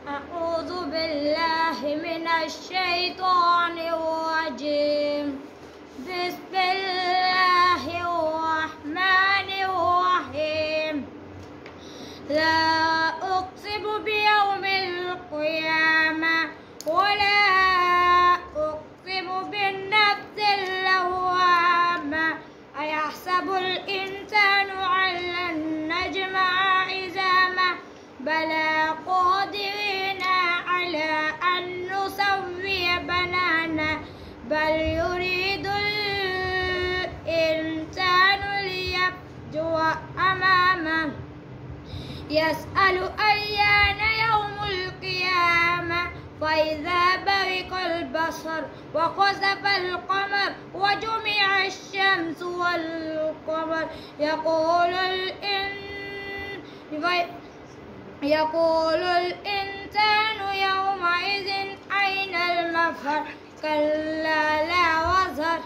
أعوذ بالله من الشيطان الرجيم. بسم الله الرحمن الرحيم. لا أقسم بيوم القيامة ولا أقسم بالنفس اللوامة. أيحسب الإنسان أن لن نجمع عظامه بلى قادرين على أن نسوي بنانه بل يريد الإنسان ليفجر أمامه يسأل أيان يوم القيامة فإذا برق البصر وخسف القمر وجمع الشمس والقمر يقول الإنسان يومئذ أين المفر كلا لا وزر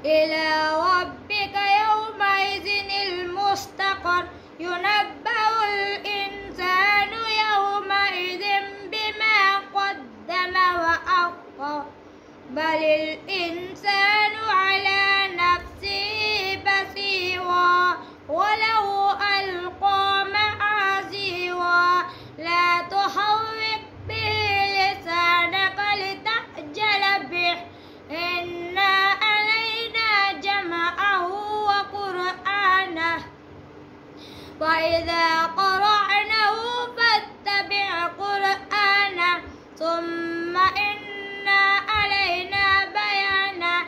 إلى ربك يومئذ المستقر ينبأ الإنسان يومئذ بما قدم وأخر بل الإنسان على نفسه بصيرا ولو ألقى معاذيرا لا تحرك به لسانك لتعجل به إنا علينا جمعه وقرآنه وإذا قرأناه فاتبع قرآنه ثم إنا علينا بيانه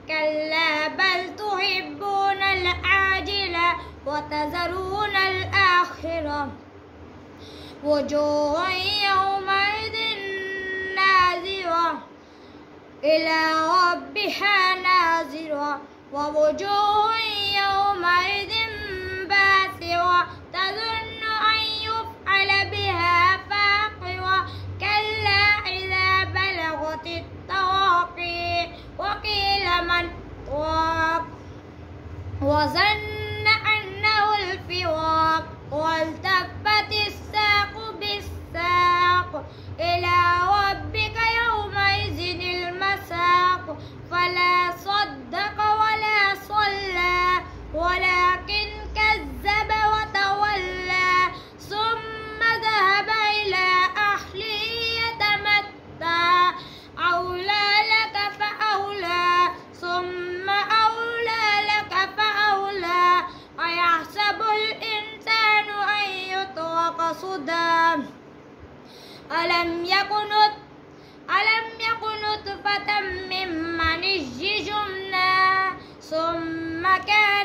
كلا بل تحبون العاجلة وتذرون الآخرة وجوه يومئذ ناظرة إلى ربها ناظرة ووجوه يومئذ باسرة تظن أن يفعل بها فاقرة كلا إذا بلغت التراقي وقيل من راق وظن أنه الفراق والتفت الساق بالساق إلى ربك يومئذ المساق فلا صدق ولا صلى ولكن كذب وتولى ثم ذهب إلى أهله يتمتع أولى لك فأولى ثم أولى لك فأولى أيحسب الإنسان أن يترك سدى ألم يكن نطفة من مني يمنى ثم كان